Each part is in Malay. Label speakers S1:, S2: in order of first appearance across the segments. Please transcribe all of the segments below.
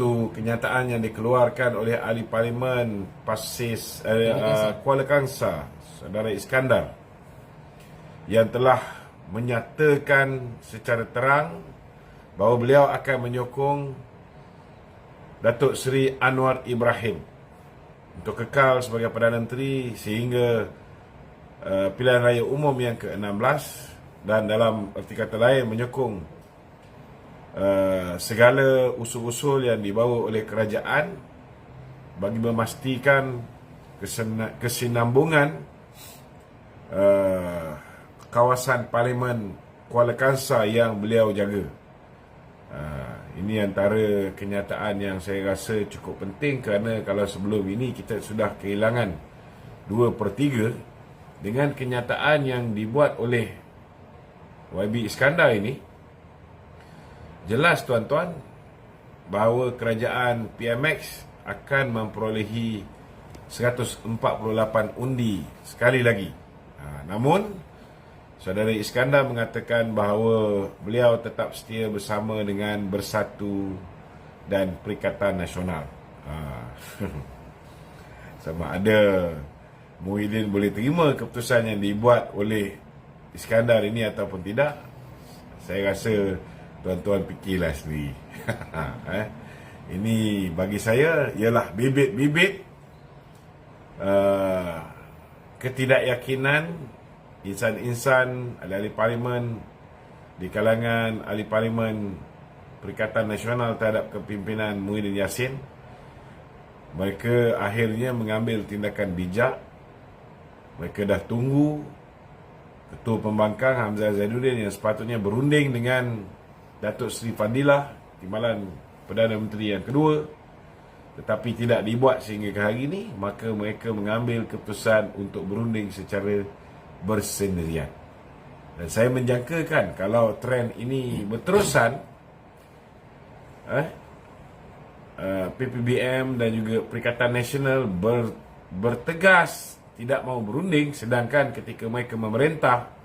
S1: satu kenyataan yang dikeluarkan oleh ahli parlimen Pasir Kuala Kangsar, Saudara Iskandar, yang telah menyatakan secara terang bahawa beliau akan menyokong Datuk Seri Anwar Ibrahim untuk kekal sebagai Perdana Menteri sehingga pilihan raya umum yang ke-16, dan dalam erti kata lain menyokong segala usul-usul yang dibawa oleh kerajaan bagi memastikan kesinambungan kawasan Parlimen Kuala Kangsar yang beliau jaga. Ini antara kenyataan yang saya rasa cukup penting, kerana kalau sebelum ini kita sudah kehilangan 2/3 dengan kenyataan yang dibuat oleh YB Iskandar ini. Jelas tuan-tuan bahawa kerajaan PMX akan memperolehi 148 undi sekali lagi. Namun Saudara Iskandar mengatakan bahawa beliau tetap setia bersama dengan Bersatu dan Perikatan Nasional. Sama ada Muhyiddin boleh terima keputusan yang dibuat oleh Iskandar ini ataupun tidak, saya rasa tuan-tuan fikirlah sendiri. Ini bagi saya ialah bibit-bibit ketidakyakinan insan-insan ahli parlimen di kalangan ahli parlimen Perikatan Nasional terhadap kepimpinan Muhyiddin Yassin. Mereka akhirnya mengambil tindakan bijak. Mereka dah tunggu Ketua Pembangkang Hamzah Zainuddin yang sepatutnya berunding dengan Datuk Seri Fadilah, timbalan Perdana Menteri yang kedua, tetapi tidak dibuat sehingga ke hari ini. Maka mereka mengambil keputusan untuk berunding secara bersendirian. Dan saya menjangkakan kalau trend ini berterusan, PPBM dan juga Perikatan Nasional bertegas tidak mahu berunding, sedangkan ketika mereka memerintah,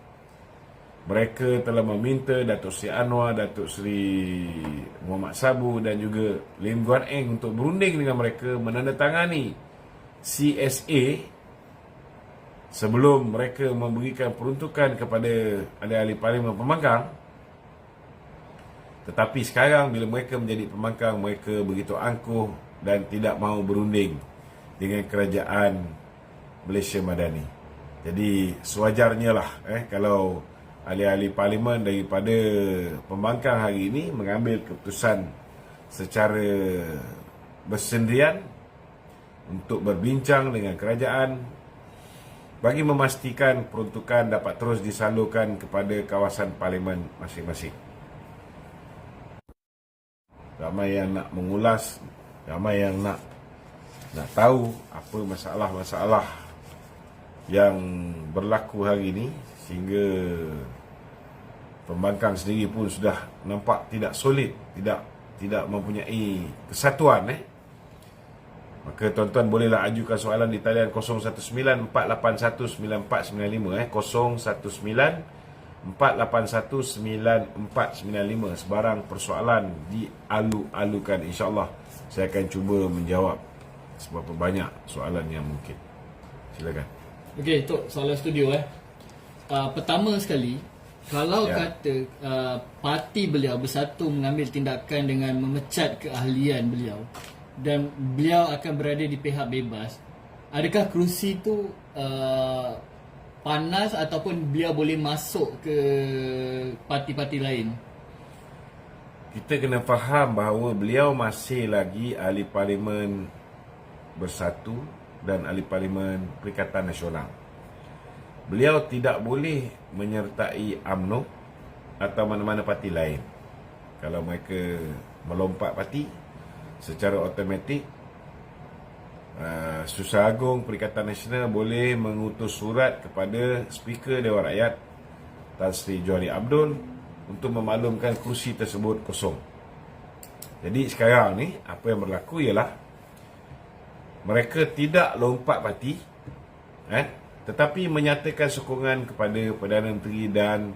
S1: mereka telah meminta Datuk Seri Anwar, Datuk Seri Muhammad Sabu dan juga Lim Guan Eng untuk berunding dengan mereka, menandatangani CSA sebelum mereka memberikan peruntukan kepada ahli-ahli parlimen pembangkang. Tetapi sekarang bila mereka menjadi pembangkang, mereka begitu angkuh dan tidak mahu berunding dengan kerajaan Malaysia Madani. Jadi sewajarnya lah kalau ahli-ahli parlimen daripada pembangkang hari ini mengambil keputusan secara bersendirian untuk berbincang dengan kerajaan bagi memastikan peruntukan dapat terus disalurkan kepada kawasan parlimen masing-masing. Ramai yang nak mengulas, ramai yang nak tahu apa masalah-masalah yang berlaku hari ini, sehingga pembangkang sendiri pun sudah nampak tidak solid, tidak mempunyai kesatuan. Maka tuan-tuan bolehlah ajukan soalan di talian 0194819495 0194819495. Sebarang persoalan dialu-alukan, insya-Allah saya akan cuba menjawab seberapa banyak soalan yang mungkin. Silakan.
S2: Okey, Tok, soalan studio pertama sekali, kalau kata parti beliau Bersatu mengambil tindakan dengan memecat keahlian beliau dan beliau akan berada di pihak bebas, adakah kerusi itu panas ataupun beliau boleh masuk ke parti-parti lain?
S1: Kita kena faham bahawa beliau masih lagi ahli parlimen Bersatu dan ahli parlimen Perikatan Nasional. Beliau tidak boleh menyertai UMNO atau mana-mana parti lain. Kalau mereka melompat parti, secara automatik Susah Agung Perikatan Nasional boleh mengutus surat kepada Speaker Dewan Rakyat Tan Sri Johari Abdul untuk memaklumkan kerusi tersebut kosong. Jadi sekarang ni apa yang berlaku ialah mereka tidak lompat parti, tetapi menyatakan sokongan kepada Perdana Menteri dan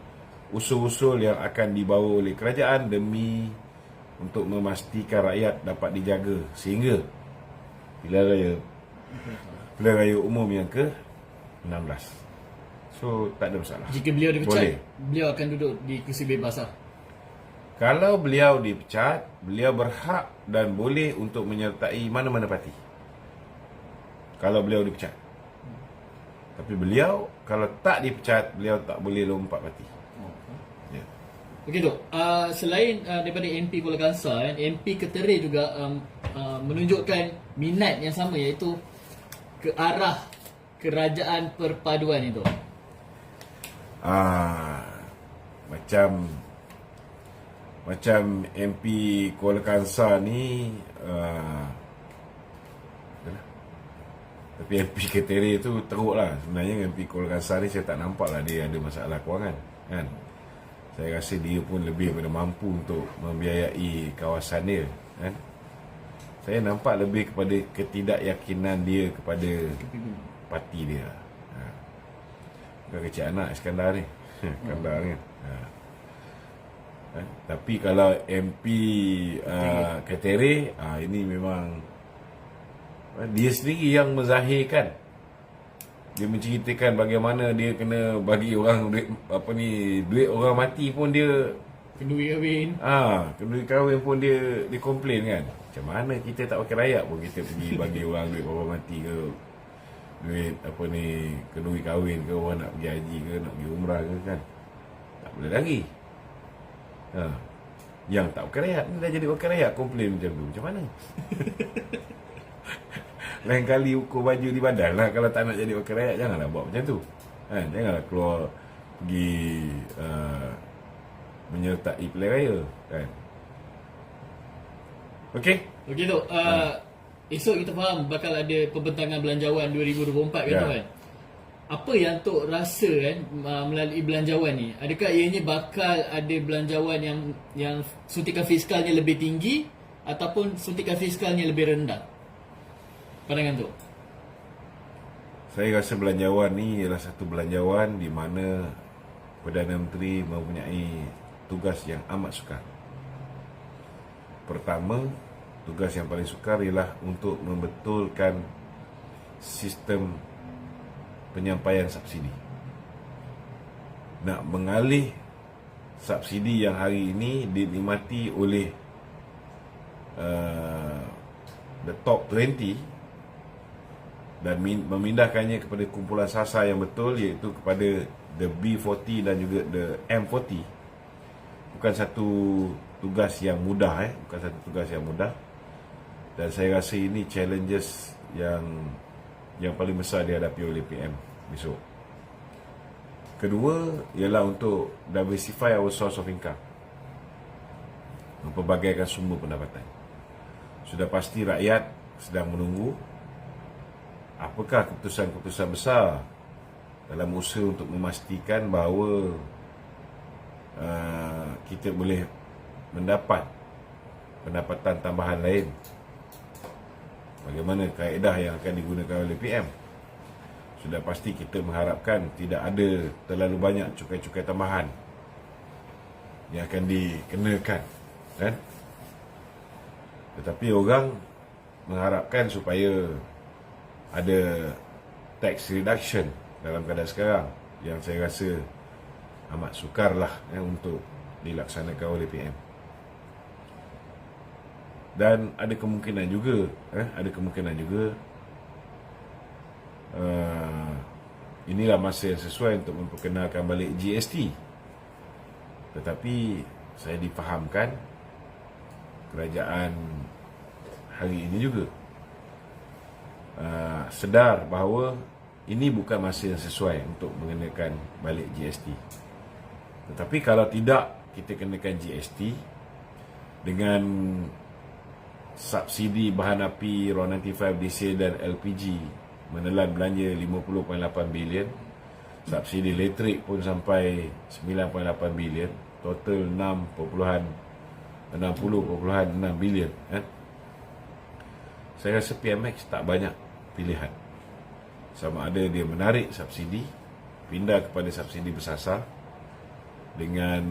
S1: usul-usul yang akan dibawa oleh kerajaan demi untuk memastikan rakyat dapat dijaga sehingga pilihan raya umum yang ke-16. So tak ada masalah.
S2: Jika beliau dipecat,
S1: Boleh.
S2: beliau akan duduk di kursi bebas lah.
S1: Kalau beliau dipecat, beliau berhak dan boleh untuk menyertai mana-mana parti. Kalau beliau dipecat. Tapi beliau kalau tak dipecat, beliau tak boleh lompat parti. Ya.
S2: Okey Dok, selain daripada MP Kuala Kangsar, MP Keterai juga menunjukkan minat yang sama, iaitu ke arah kerajaan perpaduan itu.
S1: Macam MP Kuala Kangsar ni tapi MP Keterai tu teruk lah. Sebenarnya MP Kuala Kangsar ni saya tak nampak lah dia ada masalah kewangan kan. Saya rasa dia pun lebih pada mampu untuk membiayai kawasan dia kan. Saya nampak lebih kepada ketidakyakinan dia kepada parti dia. Bukan kecil anak Iskandar ni. Iskandar ni. Tapi kalau MP Keterai, ini memang dia sendiri yang menzahirkan. Dia menceritakan bagaimana dia kena bagi orang duit, duit orang mati pun dia
S2: Kenduri kahwin.
S1: kenduri kahwin pun dia komplain kan. Macam mana kita tak wakil rakyat pun kita pergi bagi orang duit orang mati ke, duit kenduri kahwin ke, orang nak pergi haji ke, nak pergi umrah ke kan. Tak boleh lagi. Yang tak wakil rakyat ni dah jadi wakil rakyat komplain macam tu. Macam mana? Lain kali ukur baju di badan lah. Kalau tak nak jadi wakil rakyat, janganlah buat macam tu kan. Janganlah keluar pergi menyertai pilihan raya kan. Okey
S2: Dok, esok kita faham bakal ada pembentangan belanjawan 2024 kan
S1: Ya.
S2: tuan. Apa yang Tok rasa kan melalui belanjawan ni? Adakah ianya bakal ada belanjawan yang suntikan fiskalnya lebih tinggi ataupun suntikan fiskalnya lebih rendah? Pandangan Tok.
S1: Saya rasa belanjawan ni ialah satu belanjawan di mana Perdana Menteri mempunyai tugas yang amat sukar. Pertama, tugas yang paling sukar ialah untuk membetulkan sistem penyampaian subsidi. Nak mengalih subsidi yang hari ini dinikmati oleh the top 20 dan memindahkannya kepada kumpulan sasar yang betul, iaitu kepada the B40 dan juga the M40. Bukan satu tugas yang mudah bukan satu tugas yang mudah. Dan saya rasa ini challenges yang paling besar dihadapi oleh PM besok. Kedua ialah untuk diversify our source of income, mempelbagaikan sumber pendapatan. Sudah pasti rakyat sedang menunggu apakah keputusan-keputusan besar dalam usaha untuk memastikan bahawa kita boleh mendapat pendapatan tambahan lain. Bagaimana kaedah yang akan digunakan oleh PM? Sudah pasti kita mengharapkan tidak ada terlalu banyak cukai-cukai tambahan yang akan dikenakan kan? Tetapi orang mengharapkan supaya ada tax reduction dalam keadaan sekarang, yang saya rasa amat sukarlah untuk dilaksanakan oleh PM. Dan ada kemungkinan juga inilah masa yang sesuai untuk memperkenalkan balik GST. Tetapi saya difahamkan kerajaan hari ini juga sedar bahawa ini bukan masa yang sesuai untuk mengenakan balik GST. Tetapi kalau tidak kita kenakan GST dengan subsidi bahan api RON95 diesel dan LPG menelan belanja 50.8 bilion, subsidi elektrik pun sampai 9.8 bilion, total 60.6 bilion kan? Saya rasa PMX tak banyak pilihan. Sama ada dia menarik subsidi, pindah kepada subsidi bersasar dengan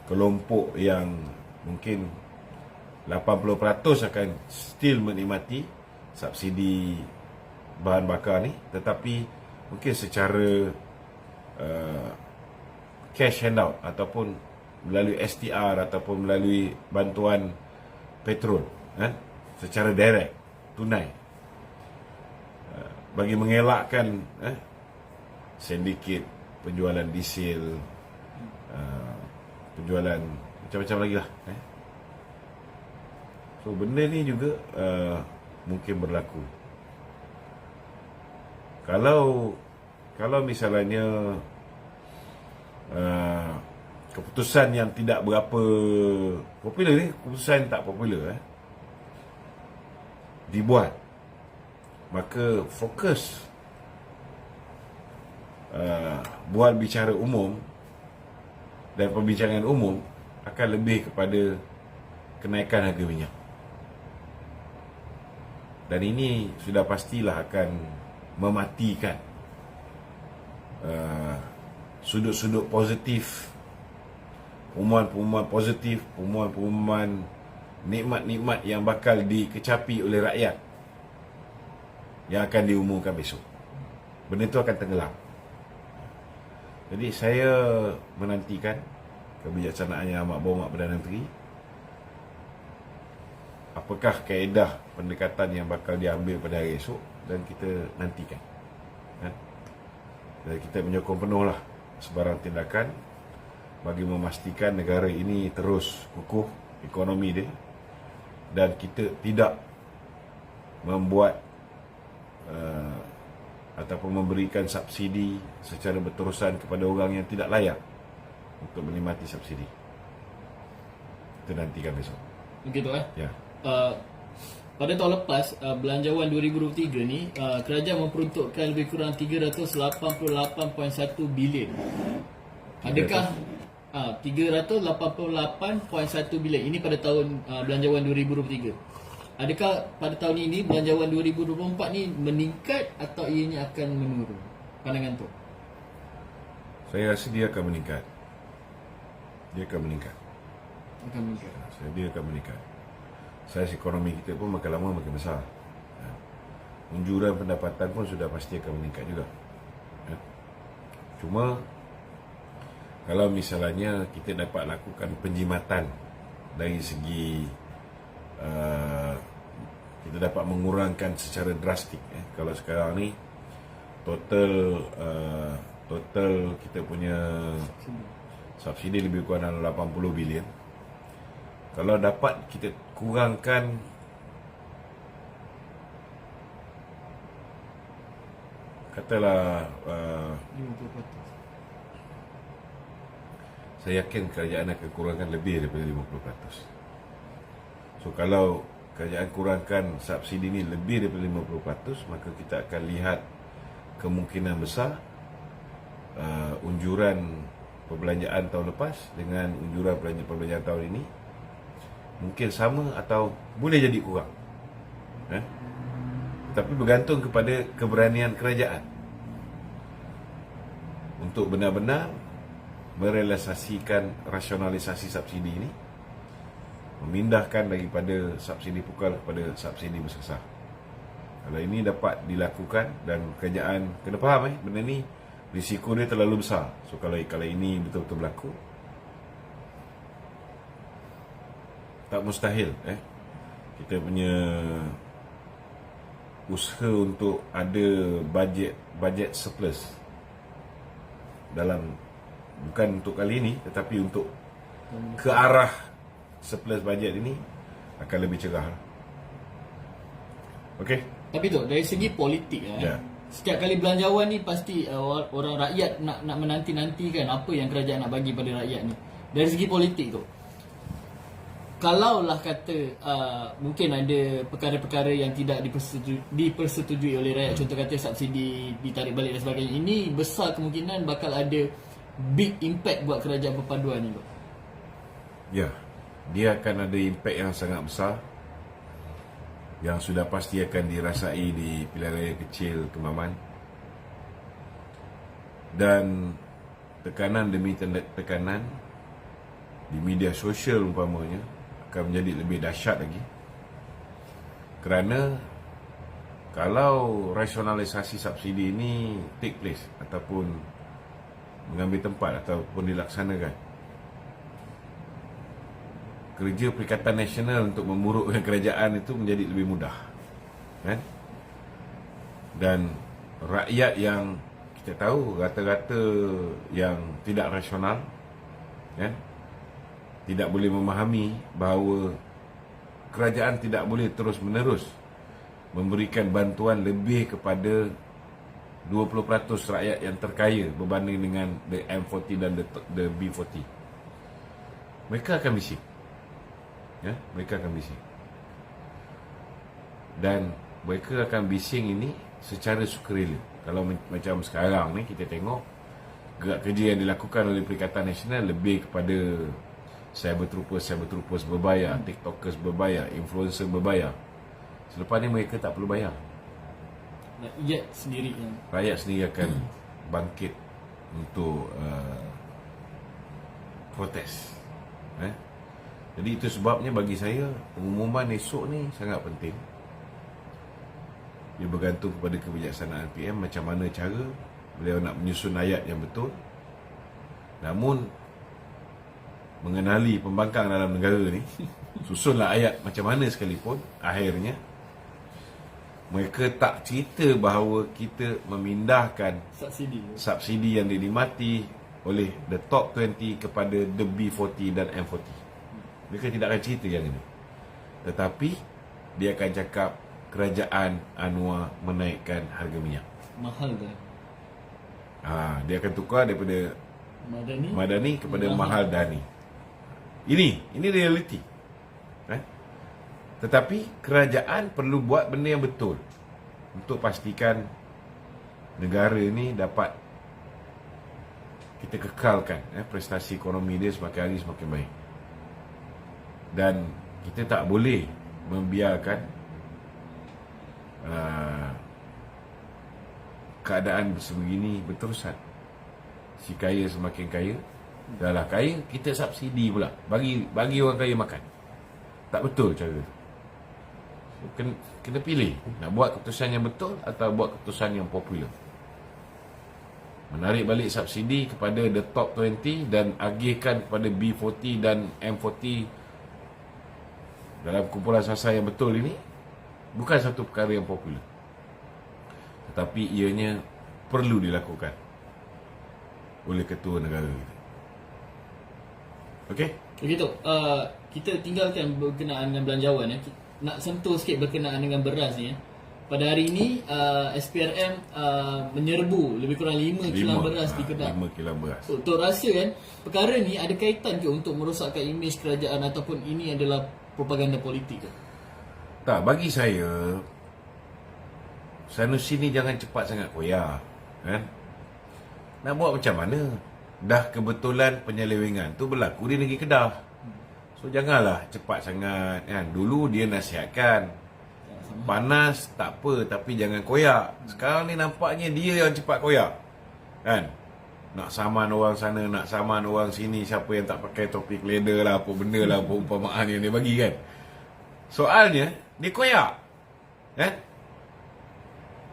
S1: kelompok yang mungkin 80% akan still menikmati subsidi bahan bakar ni, tetapi mungkin secara cash handout ataupun melalui STR ataupun melalui bantuan petrol, secara direct, tunai, bagi mengelakkan sindiket penjualan diesel, penjualan macam-macam lagi lah. So benda ni juga mungkin berlaku. Kalau misalnya keputusan yang tidak berapa popular ni, keputusan tak popular dibuat, maka fokus buat bicara umum dan perbincangan umum akan lebih kepada kenaikan harga minyak. Dan ini sudah pastilah akan mematikan sudut-sudut positif, pengumuman-pengumuman positif, pengumuman-pengumuman nikmat-nikmat yang bakal dikecapi oleh rakyat yang akan diumumkan besok. Benda itu akan tenggelam. Jadi saya menantikan kebijaksanaan Yang Amat Berhormat Perdana Menteri. Apakah kaedah pendekatan yang bakal diambil pada hari esok, dan kita nantikan. Dan kita menyokong penuhlah sebarang tindakan bagi memastikan negara ini terus kukuh ekonomi dia, dan kita tidak membuat ataupun memberikan subsidi secara berterusan kepada orang yang tidak layak untuk menikmati subsidi. Kita nantikan besok.
S2: Begitu
S1: Ya.
S2: Pada tahun lepas, belanjawan 2023 ni, kerajaan memperuntukkan lebih kurang 388.1 bilion. Adakah 388.1 bilion ini pada tahun belanjawan 2023? Adakah pada tahun ini belanjawan 2024 ni meningkat atau ianya akan menurun? Pandangan tu.
S1: Saya rasa dia akan meningkat. Dia akan meningkat. Dia akan meningkat. Saiz ekonomi kita pun makin lama makin besar. Unjuran pendapatan pun sudah pasti akan meningkat juga. Cuma kalau misalnya kita dapat lakukan penjimatan dari segi kita dapat mengurangkan secara drastik. Kalau sekarang ni total kita punya subsidi lebih kurang dalam 80 bilion. Kalau dapat kita kurangkan katalah 50%. Saya yakin kerajaan akan kurangkan lebih daripada 50%. So kalau kerajaan kurangkan subsidi ni lebih daripada 50%, maka kita akan lihat kemungkinan besar unjuran perbelanjaan tahun lepas dengan unjuran perbelanjaan tahun ini mungkin sama atau boleh jadi kurang. Tapi bergantung kepada keberanian kerajaan untuk benar-benar merealisasikan rasionalisasi subsidi ini, memindahkan daripada subsidi pukal kepada subsidi bersasar. Kalau ini dapat dilakukan, dan kerajaan kena faham benda ni risiko dia terlalu besar. So kalau ini betul-betul berlaku, tak mustahil kita punya usaha untuk ada bajet surplus dalam, bukan untuk kali ini tetapi untuk ke arah surplus bajet ini akan lebih cerah. Okey.
S2: Tapi tu dari segi politik setiap kali belanjawan ni pasti orang rakyat nak menanti-nantikan apa yang kerajaan nak bagi pada rakyat ni. Dari segi politik tu, kalaulah kata mungkin ada perkara-perkara yang tidak dipersetujui oleh rakyat, contoh kata subsidi ditarik balik dan sebagainya, ini besar kemungkinan bakal ada big impact buat kerajaan perpaduan ni.
S1: Ya, dia akan ada impact yang sangat besar, yang sudah pasti akan dirasai di pilihan raya kecil Kemaman. Dan tekanan demi tekanan di media sosial umpamanya akan menjadi lebih dahsyat lagi. Kerana kalau rasionalisasi subsidi ini take place ataupun mengambil tempat ataupun dilaksanakan, kerja Perikatan Nasional untuk memurukkan kerajaan itu menjadi lebih mudah, kan? Dan rakyat yang kita tahu rata-rata yang tidak rasional, kan, tidak boleh memahami bahawa kerajaan tidak boleh terus-menerus memberikan bantuan lebih kepada 20% rakyat yang terkaya berbanding dengan the M40 dan the B40. Mereka akan bising. Ya, mereka akan bising. Dan mereka akan bising ini secara sukarela. Kalau macam sekarang ni kita tengok gerak kerja yang dilakukan oleh Perikatan Nasional lebih kepada cyber troopers berbayar, tiktokers berbayar, influencer berbayar. Selepas ni mereka tak perlu bayar. Rakyat sendiri akan bangkit untuk protes. Jadi itu sebabnya bagi saya pengumuman esok ni sangat penting. Ia bergantung kepada kebijaksanaan PM macam mana cara beliau nak menyusun ayat yang betul. Namun mengenali pembangkang dalam negara ni, susunlah ayat macam mana sekalipun, akhirnya mereka tak cerita bahawa kita memindahkan subsidi yang dinikmati oleh the top 20 kepada the B40 dan M40. Mereka tidak akan cerita yang ini. Tetapi dia akan cakap kerajaan Anwar menaikkan harga minyak.
S2: Mahal dah.
S1: Dia akan tukar daripada Madani kepada Mahal Dani. Ini realiti. Tetapi kerajaan perlu buat benda yang betul untuk pastikan negara ni dapat kita kekalkan prestasi ekonomi dia semakin hari semakin baik. Dan kita tak boleh membiarkan keadaan sebegini berterusan. Si kaya semakin kaya, dah lah kaya, kita subsidi pula, bagi orang kaya makan. Tak betul cara tu. Kena pilih nak buat keputusan yang betul atau buat keputusan yang popular. Menarik balik subsidi kepada the top 20 dan agihkan kepada B40 dan M40 dalam kumpulan sasar yang betul ini bukan satu perkara yang popular, tetapi ianya perlu dilakukan oleh ketua negara kita. Okey?
S2: Begitu. Kita tinggalkan berkenaan dengan belanjawan. Nak sentuh sikit berkenaan dengan beras ni. Pada hari ini SPRM menyerbu lebih kurang 5 kilang beras di Kedah.
S1: 5 kilang beras.
S2: Untuk rasa kan perkara ni ada kaitan ke untuk merosakkan imej kerajaan ataupun ini adalah propaganda politik ke?
S1: Tak, bagi saya Sanusi ni jangan cepat sangat koyak, kan? Nak buat macam mana? Dah kebetulan penyelewengan tu berlaku di negeri Kedah. So janganlah cepat sangat, kan? Dulu dia nasihatkan panas tak apa, tapi jangan koyak. Sekarang ni nampaknya dia yang cepat koyak, kan? Nak saman orang sana, nak saman orang sini, siapa yang tak pakai topi leather lah, apa benda lah, apa umpamaan yang dia bagi, kan? Soalnya dia koyak, kan?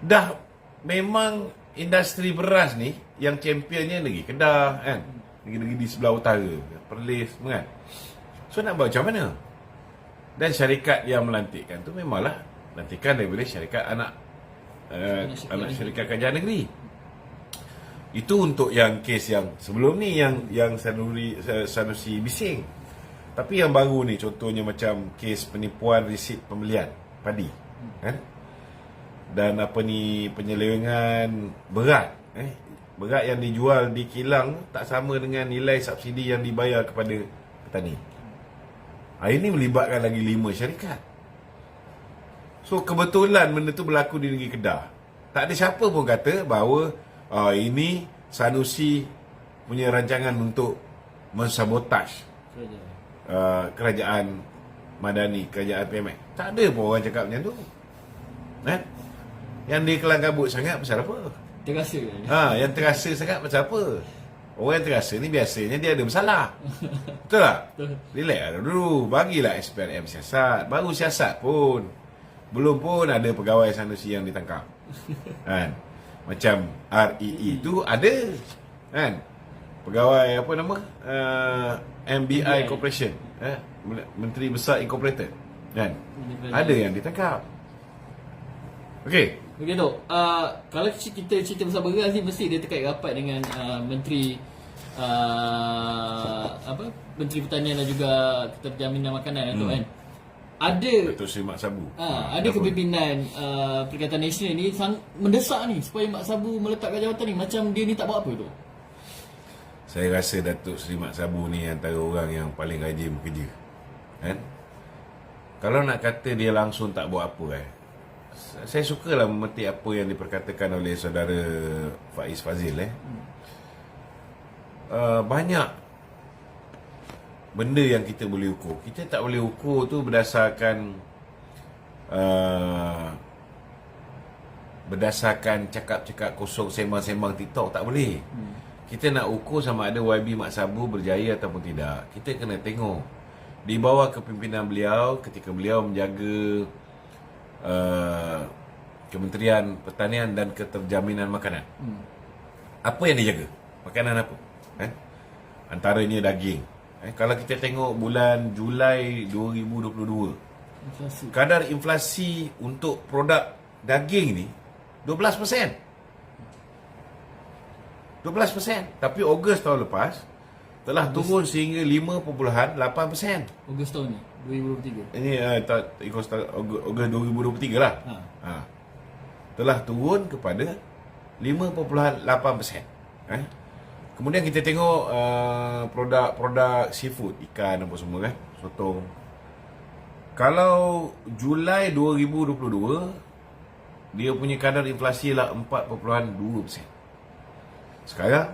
S1: Dah memang industri beras ni yang championnya negeri Kedah, kan? Negeri-negeri di sebelah utara, Perlis, kan? So nak buat macam mana? Dan syarikat yang melantikkan tu memanglah lantikan daripada syarikat anak syarikat kerajaan negeri. Itu untuk yang kes yang sebelum ni yang Sanusi bising. Tapi yang baru ni contohnya macam kes penipuan resit pembelian padi, kan? Dan apa ni penyelewengan berat, berat yang dijual di kilang tak sama dengan nilai subsidi yang dibayar kepada petani. Hari ni melibatkan lagi 5 syarikat. So kebetulan benda tu berlaku di negeri Kedah. Tak ada siapa pun kata bahawa ini Sanusi punya rancangan untuk mensabotaj kerajaan Madani, kerajaan PMX. Tak ada pun orang cakap macam tu. Yang dia kelang kabut sangat pasal apa?
S2: Terasa.
S1: Yang terasa sangat pasal apa? Orang yang terasa ni biasanya dia ada masalah. Betul tak?
S2: Betul.
S1: Relax lah dulu. Bagilah SPRM siasat. Baru siasat pun. Belum pun ada pegawai Sanusi yang ditangkap. Kan? Macam REE tu ada. Kan? Pegawai apa nama? MBI Corporation. Menteri Besar Incorporated. Kan? Ada yang ditangkap. Okey.
S2: Okey Tok, kalau kita cerita pasal beras ni mesti dia terkait rapat dengan Menteri Menteri Pertanian dan juga Keterjaminan Makanan Tok kan. Ada
S1: Datuk Seri Mak Sabu.
S2: ada kepimpinan Perikatan Nasional ni mendesak ni supaya Mak Sabu meletakkan jawatan ni, macam dia ni tak buat apa tu.
S1: Saya rasa Datuk Seri Mak Sabu ni antara orang yang paling rajin bekerja. Kan? Kalau nak kata dia langsung tak buat apa saya sukalah memetik apa yang diperkatakan oleh saudara Faiz Fazil banyak benda yang kita boleh ukur. Kita tak boleh ukur tu berdasarkan cakap-cakap kosong, sembang-sembang TikTok. Tak boleh. Kita nak ukur sama ada YB Mak Sabu berjaya ataupun tidak. Kita kena tengok di bawah kepimpinan beliau ketika beliau menjaga Kementerian Pertanian dan Keterjaminan Makanan. Apa yang dijaga? Makanan apa? Antaranya daging. Kalau kita tengok bulan Julai 2022,
S2: Inflasi.
S1: kadar inflasi untuk produk daging ni 12%. 12%. Tapi Ogos tahun lepas telah turun sehingga 5.8%.
S2: Ogos tahun ni 2023.
S1: Ini Ogos 2023 lah. Telah turun kepada 5.8%. Kemudian kita tengok produk-produk seafood, ikan apa semua kan, sotong. Kalau Julai 2022 dia punya kadar inflasi lah 4.2%. Sekarang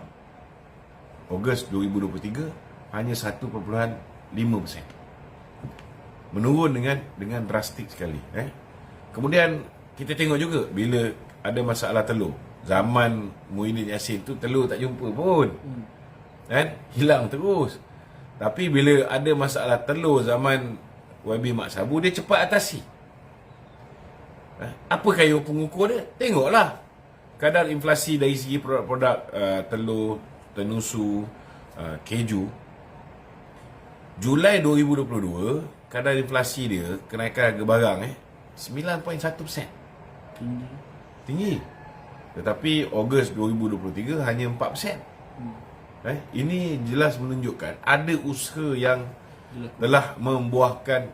S1: Ogos 2023 hanya 1.5%. Menurun dengan drastik sekali. Kemudian kita tengok juga bila ada masalah telur. Zaman Muhyiddin Yassin tu telur tak jumpa pun. Kan? Hilang terus. Tapi bila ada masalah telur zaman YB Mak Sabu, dia cepat atasi. Apa kayu pengukur dia? Tengoklah kadar inflasi dari segi produk-produk telur, tenusu, keju. Julai 2022 kadar inflasi dia, kenaikan harga barang 9.1%. Tinggi. Tetapi Ogos 2023 hanya 4%. Ini jelas menunjukkan ada usaha yang telah membuahkan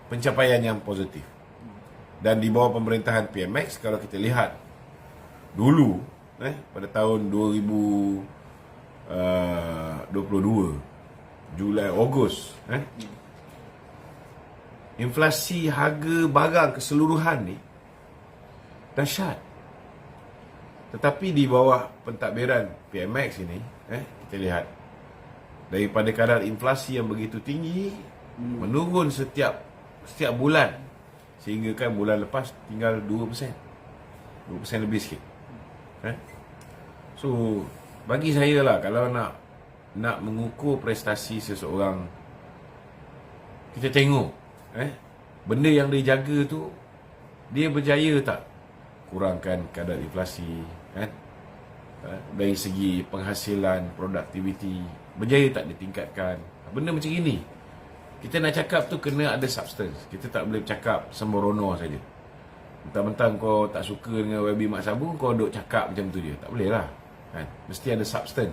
S1: pencapaian yang positif. Dan di bawah pemerintahan PMX, kalau kita lihat dulu pada tahun 2022 Julai Ogos inflasi harga barang keseluruhan ni dahsyat. Tetapi di bawah pentadbiran PMX ini kita lihat daripada kadar inflasi yang begitu tinggi menurun setiap bulan, sehingga kan bulan lepas tinggal 2% lebih sikit. So bagi saya lah, kalau nak mengukur prestasi seseorang, kita tengok benda yang dia jaga tu, dia berjaya tak kurangkan kadar inflasi, dari segi penghasilan, produktiviti, berjaya tak ditingkatkan. Benda macam ini kita nak cakap tu kena ada substance. Kita tak boleh cakap sembrono saja. Mentang-mentang kau tak suka dengan YB Mak Sabu, kau duk cakap macam tu je. Tak boleh lah. Mesti ada substance.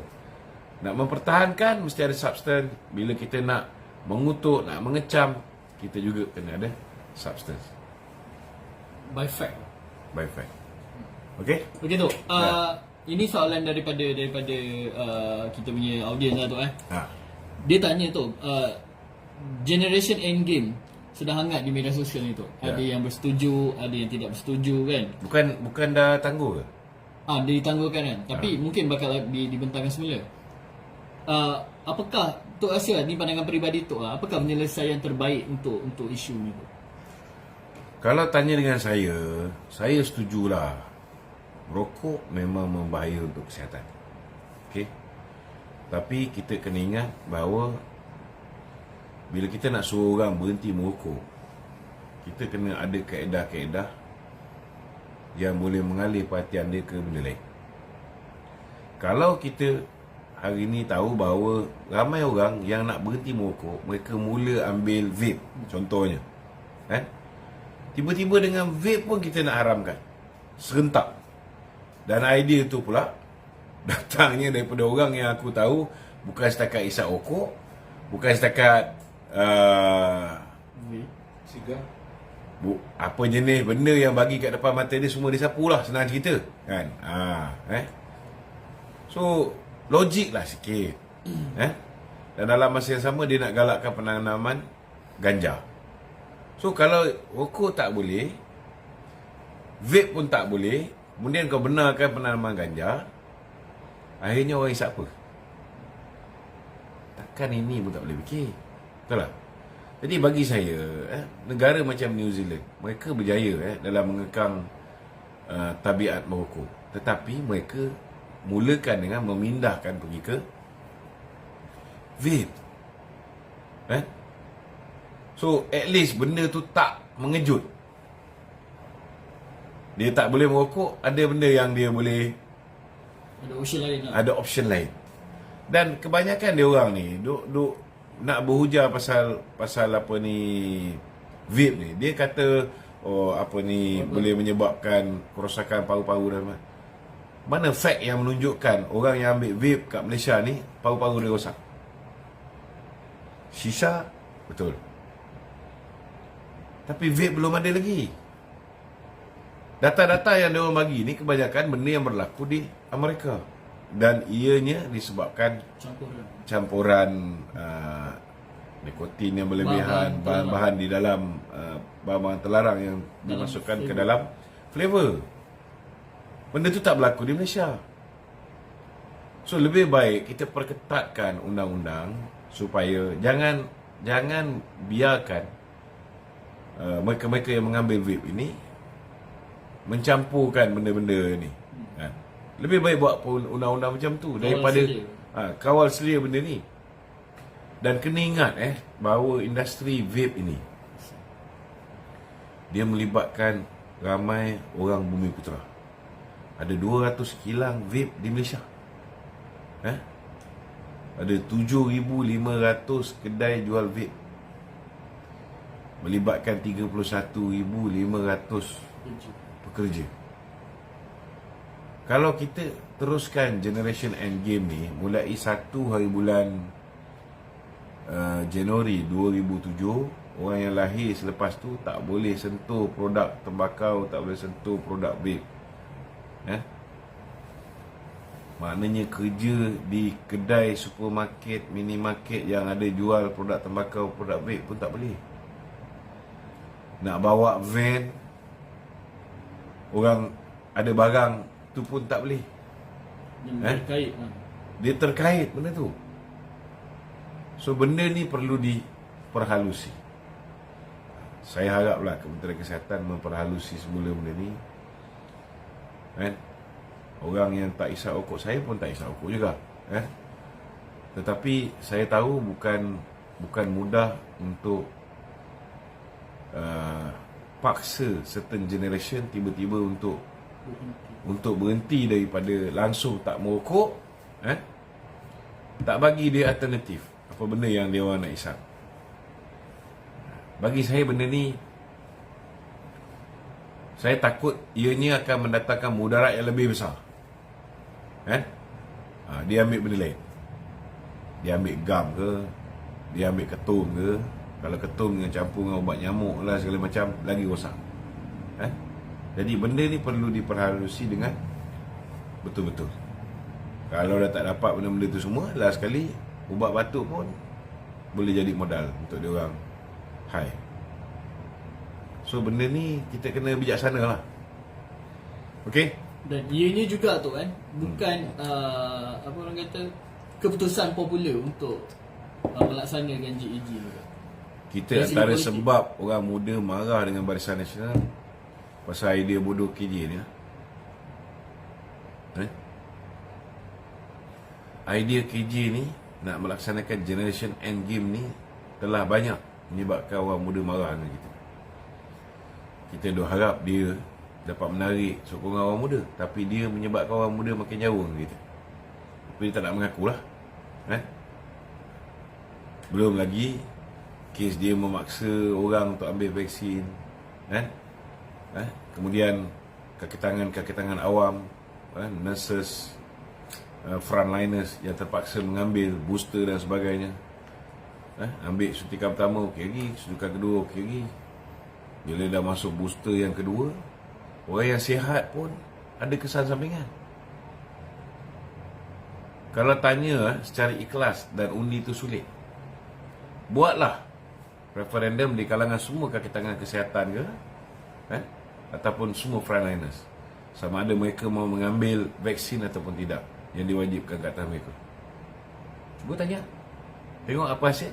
S1: Nak mempertahankan mesti ada substance. Bila kita nak mengutuk, nak mengecam, kita juga kena ada substance.
S2: By fact.
S1: Okey?
S2: Okey tu. Ini soalan daripada kita punya audiens lah tu Dia tanya tu, generation endgame sedang hangat di media sosial ni tu. Ada yang bersetuju, ada yang tidak bersetuju kan.
S1: Bukan dah tangguh ke?
S2: Dia ditangguhkan kan. Tapi mungkin bakal dibentangkan semula. Apakah Tok rasa ni pandangan peribadi Tok apakah penyelesaian terbaik untuk isu ni tu?
S1: Kalau tanya dengan saya setujulah rokok memang membahaya untuk kesihatan. Okey. Tapi kita kena ingat bahawa bila kita nak suruh orang berhenti merokok, kita kena ada kaedah-kaedah yang boleh mengalih perhatian dia ke benda lain. Kalau kita hari ni tahu bahawa ramai orang yang nak berhenti merokok, mereka mula ambil vape contohnya, kan? Tiba-tiba dengan vape pun kita nak haramkan serentak. Dan idea tu pula datangnya daripada orang yang aku tahu bukan setakat isap rokok, bukan setakat
S3: Sigar.
S1: apa jenis benda yang bagi kat depan mata dia semua dia sapu lah, senang cerita, kan? So logik lah sikit. Dan dalam masa yang sama dia nak galakkan penanaman ganja. So kalau rokok tak boleh, vape pun tak boleh, kemudian kau benarkan penanaman ganja, akhirnya orang isap apa? Takkan ini pun tak boleh fikir. Betul tak? Jadi bagi saya, negara macam New Zealand, mereka berjaya dalam mengekang tabiat merokok. Tetapi mereka mulakan dengan memindahkan pergi ke vape. So at least benda tu tak mengejut. Dia tak boleh merokok, ada benda yang dia boleh,
S2: Ada option lain lah.
S1: ada option lain. Dan kebanyakan dia orang ni duk nak berhujah pasal apa ni vape ni. Dia kata apa ni boleh menyebabkan kerosakan paru-paru dan mana fact yang menunjukkan orang yang ambil vape kat Malaysia ni paru-paru dia rosak? Shisha betul. Tapi vape belum ada lagi. Data-data yang dia orang bagi ni kebanyakan benda yang berlaku di Amerika. Dan ianya disebabkan campuran nikotin yang berlebihan, bahan-bahan di dalam bahan-bahan terlarang yang dimasukkan ke dalam flavor. Benda tu tak berlaku di Malaysia. So lebih baik kita perketatkan undang-undang supaya jangan biarkan mereka-mereka yang mengambil vape ini mencampurkan benda-benda ni. Lebih baik buat undang-undang macam tu daripada kawal selia benda ni. Dan kena ingat bahawa industri vape ini dia melibatkan ramai orang Bumi Putera. Ada 200 kilang vape di Malaysia. Ada 7,500 kedai jual vape. Melibatkan 31,500 pekerja. Kalau kita teruskan generation endgame ni mulai 1 hari bulan Januari 2007, orang yang lahir selepas tu tak boleh sentuh produk tembakau, tak boleh sentuh produk vape. Maknanya kerja di kedai supermarket, minimarket yang ada jual produk tembakau, produk vape pun tak boleh. Nak bawa van, orang ada barang tu pun tak boleh.
S2: Terkait
S1: Dia terkait benda tu. So benda ni perlu diperhalusi. Saya haraplah Kementerian Kesihatan memperhalusi semula benda ni. Orang yang tak isap rokok, saya pun tak isap rokok juga. Tetapi saya tahu bukan mudah untuk paksa certain generation tiba-tiba untuk berhenti daripada langsung tak merokok, tak bagi dia alternatif apa benda yang dia orang nak isap. Bagi saya benda ni, saya takut ianya akan mendatangkan mudarat yang lebih besar. Dia ambil benda lain. Dia ambil gam ke, dia ambil ketum ke. Kalau ketum dengan campur dengan ubat nyamuk lah segala macam, lagi rosak. Jadi benda ni perlu diperhalusi dengan betul-betul. Kalau dah tak dapat benda-benda tu semua, last sekali ubat batuk pun boleh jadi modal untuk dia orang high. So benda ni kita kena bijaksana lah. Okey?
S2: Dan ianya juga tu kan, bukan apa orang kata keputusan popular untuk melaksanakan GEG ni.
S1: Kita antara sebab orang muda marah dengan Barisan Nasional pasal idea bodoh KJ ni. idea KJ ni nak melaksanakan generation end game ni telah banyak menyebabkan orang muda marah dengan kita. Kita duk harap dia dapat menarik sokongan orang muda, tapi dia menyebabkan orang muda makin jauh dengan kita. Tapi dia tak nak mengaku lah. Belum lagi kes dia memaksa orang untuk ambil vaksin, kemudian kaki tangan awam, nurses, frontliners yang terpaksa mengambil booster dan sebagainya. Ambil suntikan pertama okey lagi, suntikan kedua okey lagi. Bila dah masuk booster yang kedua, orang yang sihat pun ada kesan sampingan. Kalau tanya secara ikhlas dan undi itu sulit, buatlah referendum di kalangan semua kaki tangan kesihatan ke, ataupun semua frontliners, sama ada mereka mau mengambil vaksin ataupun tidak yang diwajibkan ke atas mereka. Cuba tanya, tengok apa hasil.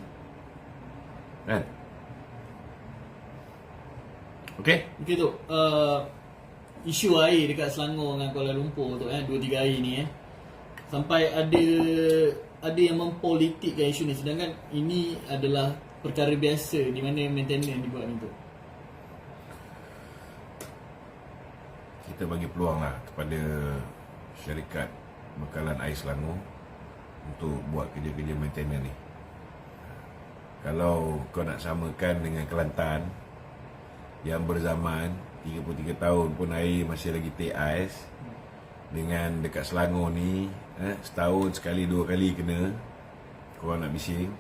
S1: Okey?
S2: Okey tu, isu air dekat Selangor dengan Kuala Lumpur tu 2-3 hari ni sampai ada yang mempolitikkan isu ni, sedangkan ini adalah perkara biasa di mana maintenance dibuat ni tu.
S1: Kita bagi peluang lah kepada syarikat bekalan air Selangor untuk buat kerja-kerja maintenance ni. Kalau kau nak samakan dengan Kelantan yang berzaman 33 tahun pun air masih lagi take ais, dengan dekat Selangor ni setahun sekali 2 kali kena, korang nak bising.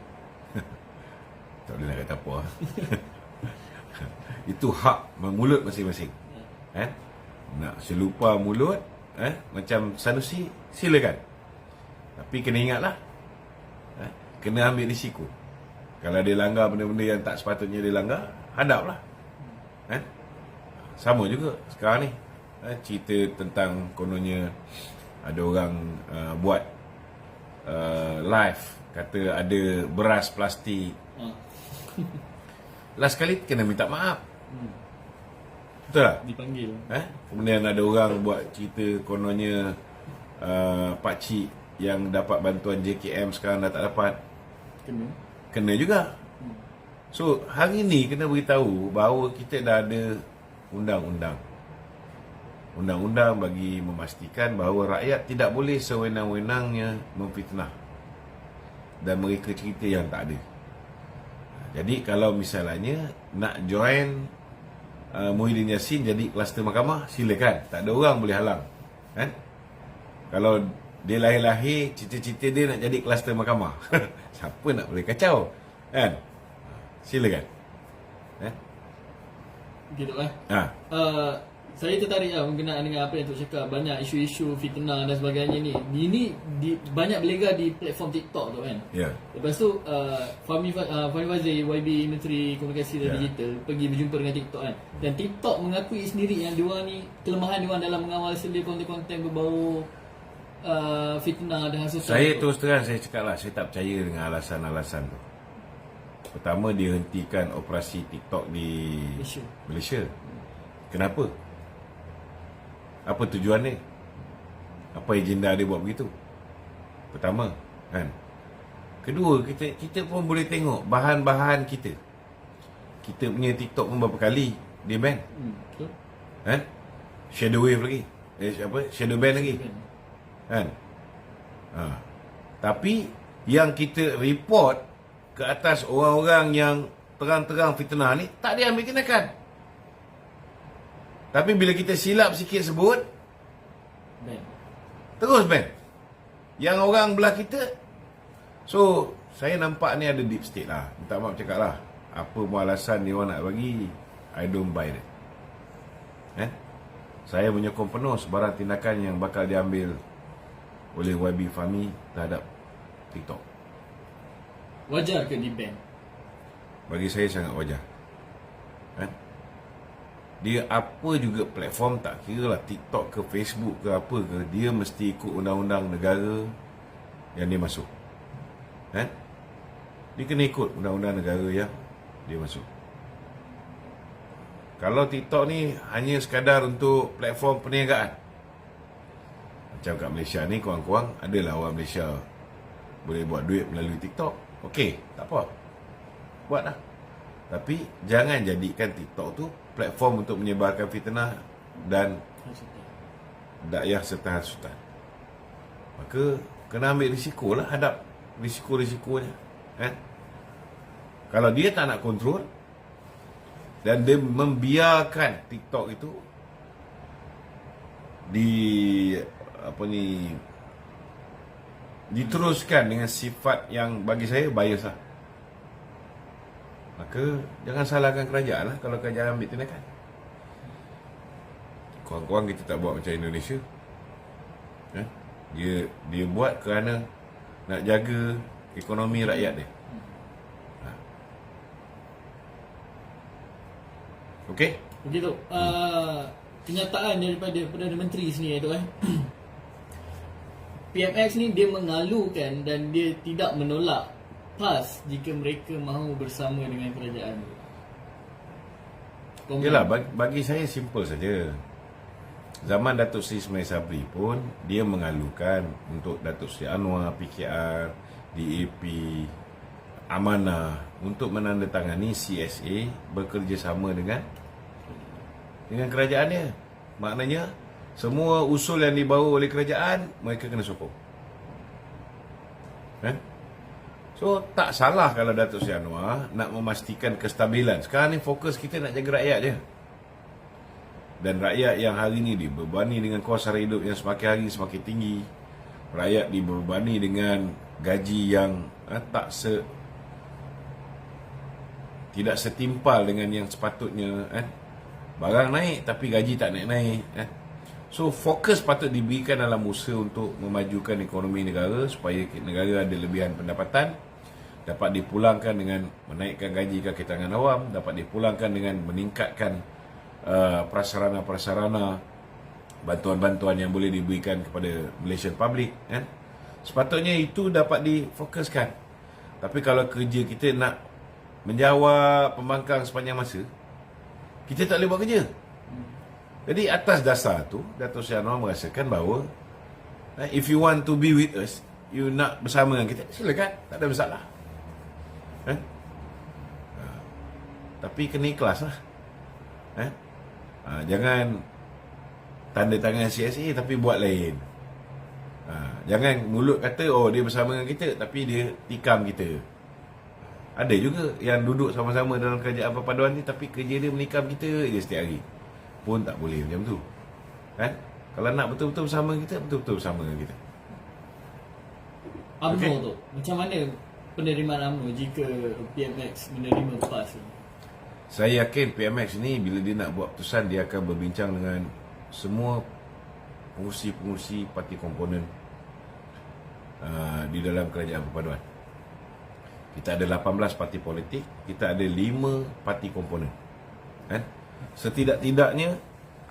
S1: Tak boleh nak kata apa. Itu hak mulut masing-masing. Nak selupa mulut macam Sanusi, silakan. Tapi kena ingatlah, kena ambil risiko. Kalau dia langgar benda-benda yang tak sepatutnya dia langgar, hadaplah. Sama juga sekarang ni, cerita tentang kononnya ada orang buat live, kata ada beras plastik. Last kali kena minta maaf. Betul tak?
S2: Dipanggil.
S1: Kemudian ada orang buat cerita kononnya pakcik yang dapat bantuan JKM sekarang dah tak dapat. Kena juga. So hari ni kena beritahu bahawa kita dah ada undang-undang bagi memastikan bahawa rakyat tidak boleh sewenang-wenangnya memfitnah dan mereka cerita yang tak ada. Jadi kalau misalnya nak join Muhyiddin Yassin jadi kluster mahkamah, silakan, tak ada orang boleh halang. Kalau dia lahir-lahir cita-cita dia nak jadi kluster mahkamah, siapa nak boleh kacau, silakan.
S2: Gitu saya tertarik berkenaan dengan apa yang Tok cakap, banyak isu-isu fitnah dan sebagainya ni. Ini banyak berlega di platform TikTok tu kan. Lepas tu Fahmi Fazil, YB Menteri Komunikasi dan Digital pergi berjumpa dengan TikTok kan. Dan TikTok mengakui sendiri yang diorang ni, kelemahan diorang dalam mengawal selia konten-konten berbau fitnah dan hasutan.
S1: Saya terus terang saya cakap lah, saya tak percaya dengan alasan-alasan tu. Pertama, dia hentikan operasi TikTok di Malaysia. Kenapa? Apa tujuan dia? Apa agenda dia buat begitu? Pertama, kan. Kedua, kita pun boleh tengok bahan-bahan kita. Kita punya TikTok pun berapa kali dia ban.
S2: Betul.
S1: Shadow wave lagi. Shadow ban lagi. Kan? Tapi yang kita report ke atas orang-orang yang terang-terang fitnah ni, tak diambil tindakan. Tapi bila kita silap sikit sebut, terus ban. Yang orang belah kita. So saya nampak ni ada deep state lah. Minta maaf cakap lah, apa pun alasan dia orang nak bagi, I don't buy it. Saya menyokong penuh sebarang tindakan yang bakal diambil oleh YB Fahmi terhadap TikTok.
S2: Wajar ke di ban?
S1: Bagi saya sangat wajar. Dia apa juga platform, tak kira lah TikTok ke Facebook ke apa ke, dia mesti ikut undang-undang negara yang dia masuk. Dia kena ikut undang-undang negara yang dia masuk. Kalau TikTok ni hanya sekadar untuk platform perniagaan, macam kat Malaysia ni, kurang-kurang adalah orang Malaysia boleh buat duit melalui TikTok, okey, tak apa, buat lah. Tapi jangan jadikan TikTok tu platform untuk menyebarkan fitnah dan dakwah serta hasutan. Maka kena ambil risiko lah, hadap risiko-risikonya. Kalau dia tak nak kontrol dan dia membiarkan TikTok itu diteruskan dengan sifat yang bagi saya bias lah, maka jangan salahkan kerajaan lah kalau kerajaan ambil tindakan. Kurang-kurang kita tak buat macam Indonesia. Dia buat kerana nak jaga ekonomi rakyat dia. Okey?
S2: Begitu. Kenyataan daripada Perdana Menteri sini tu PMX ni dia mengalukan dan dia tidak menolak PAS jika mereka mahu bersama dengan kerajaan.
S1: Yalah, bagi saya simple saja. Zaman Datuk Seri Ismail Sabri pun dia mengalukan untuk Datuk Seri Anwar, PKR, DAP, Amanah untuk menandatangani CSA bekerjasama dengan kerajaan dia. Maknanya semua usul yang dibawa oleh kerajaan mereka kena sokong. So tak salah kalau Datuk Seri Anwar nak memastikan kestabilan. Sekarang ni fokus kita nak jaga rakyat je. Dan rakyat yang hari ni dibebani dengan kos sara hidup yang semakin hari semakin tinggi. Rakyat dibebani dengan gaji yang tidak setimpal dengan yang sepatutnya. Barang naik tapi gaji tak naik-naik. So fokus patut diberikan dalam usaha untuk memajukan ekonomi negara supaya negara ada lebihan pendapatan, dapat dipulangkan dengan menaikkan gaji kaki tangan awam, dapat dipulangkan dengan meningkatkan prasarana-prasarana, bantuan-bantuan yang boleh diberikan kepada Malaysian public. Sepatutnya itu dapat difokuskan. Tapi kalau kerja kita nak menjawab pembangkang sepanjang masa, kita tak boleh buat kerja. Jadi atas dasar tu Datuk Seri Anwar merasakan bahawa if you want to be with us, you nak bersama dengan kita, silakan, tak ada masalah. Tapi kena ikhlas lah. Jangan tanda tangan CSA tapi buat lain. Jangan mulut kata dia bersama dengan kita tapi dia tikam kita. Ada juga yang duduk sama-sama dalam kerajaan perpaduan ni tapi kerja dia menikam kita je setiap hari. Pun tak boleh macam tu. Kalau nak betul-betul bersama kita, betul-betul bersama dengan kita.
S2: UMNO tu, macam mana penerimaan UMNO jika PMX menerima PAS ni?
S1: Saya yakin PMX ni bila dia nak buat keputusan, dia akan berbincang dengan semua pengurusi-pengurusi parti komponen di dalam kerajaan perpaduan. Kita ada 18 parti politik, kita ada 5 parti komponen. Setidak-tidaknya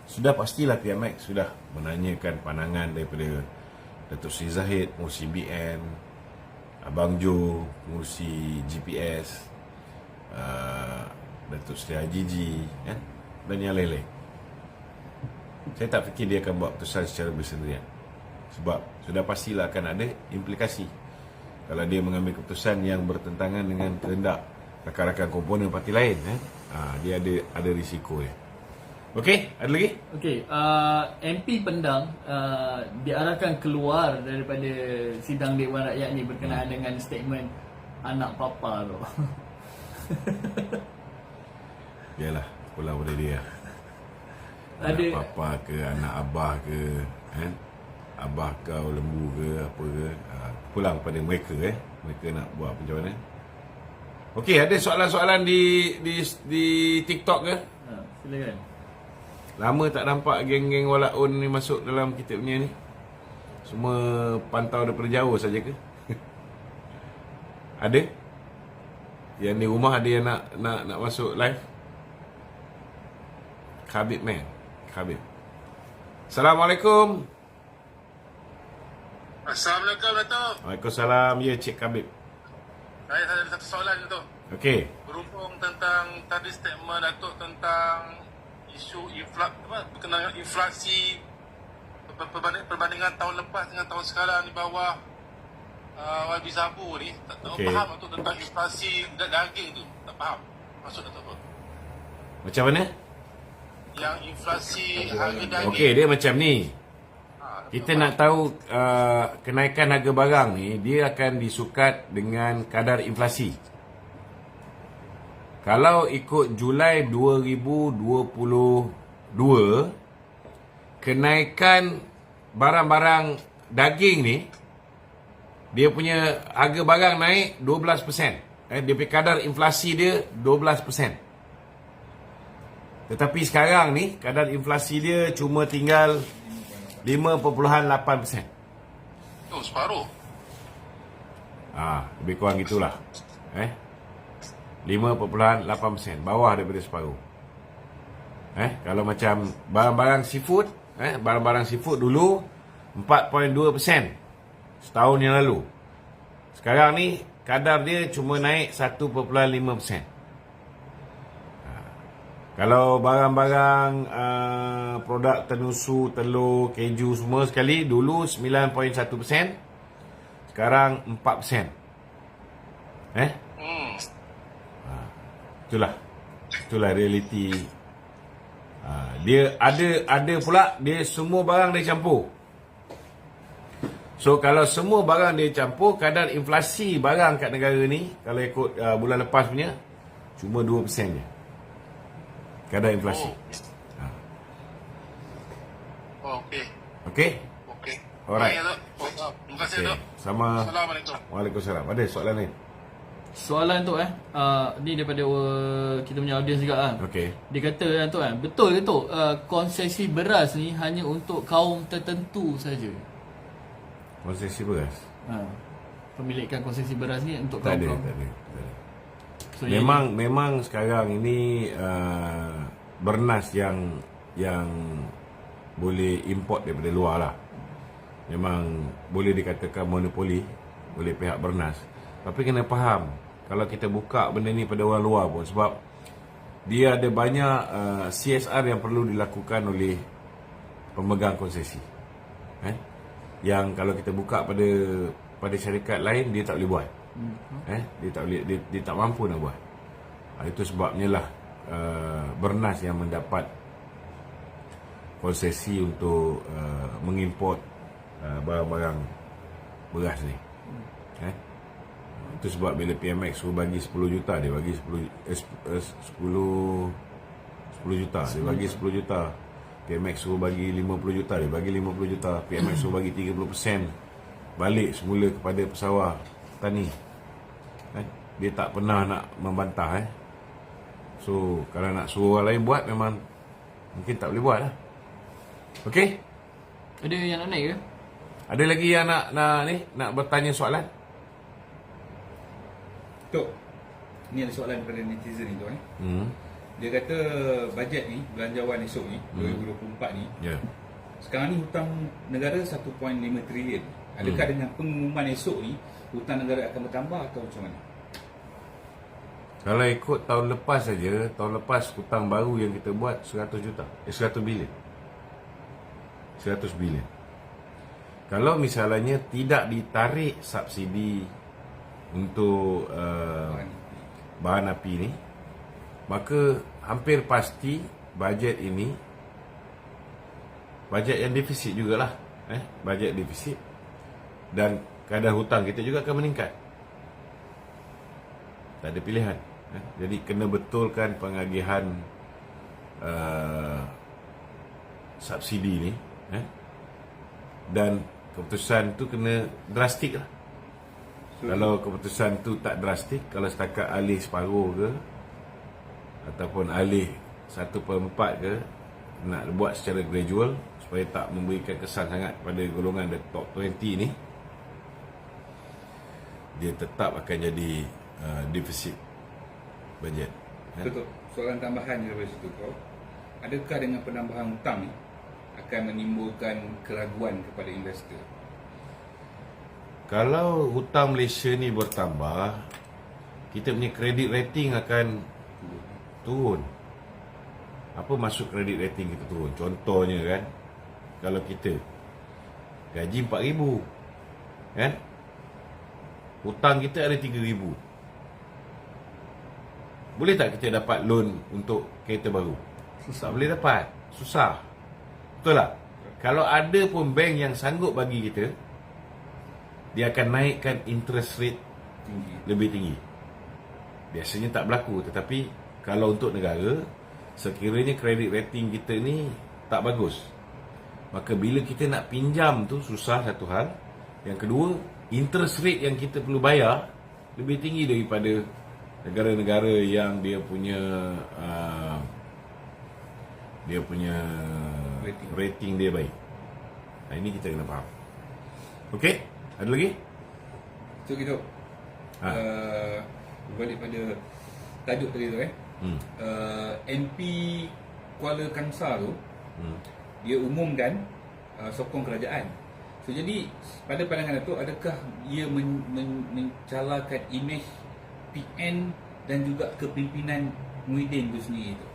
S1: sudah pastilah PMX sudah menanyakan pandangan daripada Datuk Seri Zahid, pengurusi BN, Abang Jo, pengurusi GPS, Datuk Seri Haji G, dan yang lain-lain. Saya tak fikir dia akan buat keputusan secara bersendirian, sebab sudah pastilah akan ada implikasi kalau dia mengambil keputusan yang bertentangan dengan kehendak rakan-rakan komponen parti lain. Dia ada risiko dia. Okey, ada lagi?
S2: Okey, MP Pendang diarahkan keluar daripada sidang Dewan Rakyat ni berkenaan dengan statement anak papa tu.
S1: Yalah, pulang pada dia.
S2: Ada
S1: anak papa ke, anak abah ke, abah kau lembu ke, apa ke, pulang pada mereka. Mereka nak buat macam mana. Okey, ada soalan-soalan di TikTok ke?
S2: Silakan.
S1: Lama tak nampak geng-geng walaun ni masuk dalam kita punya ni. Semua pantau daripada jauh saja ke? Ada? Yang di rumah ada yang nak masuk live? Khabib man. Khabib. Assalamualaikum.
S3: Assalamualaikum Datuk.
S1: Waalaikumsalam. Ya, Cik Khabib.
S3: Saya ada satu soalan Datuk.
S1: Okey.
S3: Berhubung tentang tadi statement Datuk tentang isu berkenaan inflasi perbandingan tahun lepas dengan tahun sekarang di bawah YB Sabu ni tak tahu
S1: Okey.
S3: faham Datuk tentang inflasi daging tu. Tak faham. Maksud Datuk apa?
S1: Macam mana?
S3: Yang inflasi harga daging.
S1: Okey, dia macam ni.
S3: Ha,
S1: Kita nak tahu kenaikan harga barang ni dia akan disukat dengan kadar inflasi. Kalau ikut Julai 2022, kenaikan barang-barang daging ni, dia punya harga barang naik 12%. Dia punya kadar inflasi dia 12%. Tetapi sekarang ni kadar inflasi dia cuma tinggal 5.8%.
S3: oh, separuh.
S1: Lebih kurang gitulah. 5.8%, bawah daripada separuh. Kalau macam barang-barang seafood, barang-barang seafood dulu 4.2% setahun yang lalu. Sekarang ni kadar dia cuma naik 1.5%. Kalau barang-barang produk tenusu, telur, keju semua sekali, dulu 9.1%, sekarang 4%. Itulah realiti. Dia ada pula dia semua barang dia campur. So kalau semua barang dia campur, kadar inflasi barang kat negara ni kalau ikut bulan lepas punya cuma 2% je. Kadar inflasi.
S3: Okey.
S1: Okey?
S3: Okey.
S1: Alright.
S3: Baik, Datuk. Terima kasih, Datuk.
S1: Sama.
S3: Assalamualaikum.
S1: Waalaikumsalam. Ada soalan lain?
S2: Soalan tu ni daripada kita punya audiens juga kan.
S1: Okey.
S2: Dia kata tu betul ke tu konsesi beras ni hanya untuk kaum tertentu saja.
S1: Konsesi beras?
S2: Pemilikan konsesi beras ni untuk
S1: Tak ada,
S2: kaum-kaum.
S1: tak ada.
S2: So,
S1: Memang sekarang ini bernas yang boleh import daripada luar lah. Memang boleh dikatakan monopoli oleh pihak bernas. Tapi kena faham, kalau kita buka benda ni pada orang luar pun, sebab dia ada banyak CSR yang perlu dilakukan oleh pemegang konsesi. Yang kalau kita buka pada syarikat lain, dia tak boleh buat. Dia tak boleh, dia tak mampu nak buat. Itu sebabnya lah bernas yang mendapat konsesi untuk mengimport barang-barang beras ni. Itu sebab bila PMX suruh bagi 10 juta, dia bagi 10 juta, dia bagi 10 juta. PMX suruh bagi 50 juta, dia bagi 50 juta. PMX suruh bagi 30% balik semula kepada pesawah tani. Dia tak pernah nak membantah. So kalau nak suruh orang lain buat, memang mungkin tak boleh buat lah. Okey?
S2: Ada yang nak naik ke?
S1: Ada lagi yang nak bertanya soalan?
S4: Tok, ni ada soalan daripada netizen ni tu Dia kata bajet ni, belanjawan esok ni 2024 ni, sekarang ni hutang negara 1.5 trilion. Adakah dengan pengumuman esok ni hutang negara akan bertambah atau macam mana?
S1: Kalau ikut tahun lepas saja, tahun lepas hutang baru yang kita buat 100 bilion. 100 bilion. Kalau misalnya tidak ditarik subsidi untuk bahan api ni, maka hampir pasti bajet ini bajet yang defisit jugalah. Bajet defisit, dan kadar hutang kita juga akan meningkat. Tak ada pilihan. Jadi kena betulkan pengagihan subsidi ni, dan keputusan tu kena drastik lah. Kalau keputusan tu tak drastik, kalau setakat alih separuh ke ataupun alih 1/4 ke, nak buat secara gradual supaya tak memberikan kesan sangat pada golongan the top 20 ni, dia tetap akan jadi defisit bajet.
S4: Betul. Soalan tambahan daripada situ, kau, adakah dengan penambahan hutang ni akan menimbulkan keraguan kepada investor?
S1: Kalau hutang Malaysia ni bertambah, kita punya kredit rating akan turun. Apa maksud kredit rating kita turun? Contohnya kan, kalau kita gaji 4,000 kan, hutang kita ada 3,000. Boleh tak kita dapat loan untuk kereta baru? Tak boleh dapat. Susah. Betul tak? Kalau ada pun bank yang sanggup bagi kita, dia akan naikkan interest rate lebih tinggi. Biasanya tak berlaku. Tetapi kalau untuk negara, sekiranya credit rating kita ni tak bagus, maka bila kita nak pinjam tu susah, satu hal. Yang kedua, interest rate yang kita perlu bayar lebih tinggi daripada negara-negara yang dia punya rating dia baik. Ini kita kena faham. Okey, ada lagi?
S4: So gitu. Balik pada tajuk tadi tu MP Kuala Kangsar tu, dia umumkan sokong kerajaan. So jadi pada pandangan Datuk, adakah ia mencalakan imej PN dan juga kepimpinan Muhyiddin itu sendiri tu?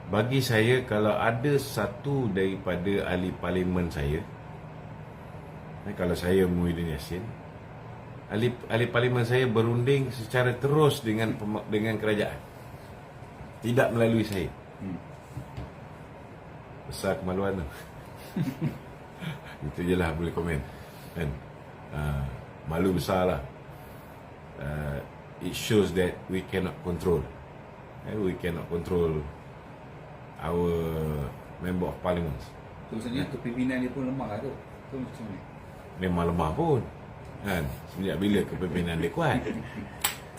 S1: Bagi saya, kalau ada satu daripada ahli parlimen saya, kalau saya Muhyiddin Yassin, ahli parlimen saya berunding secara terus dengan kerajaan, tidak melalui saya. Besar kemaluan tu. Itu je lah boleh komen kan. Malu besar lah. It shows that we cannot control. We cannot control our member of parliament.
S4: So maksudnya kepimpinan dia pun lemah lah tu. Tu macam ni.
S1: Memang lemah pun kan. Sejak bila kepimpinan dia kuat?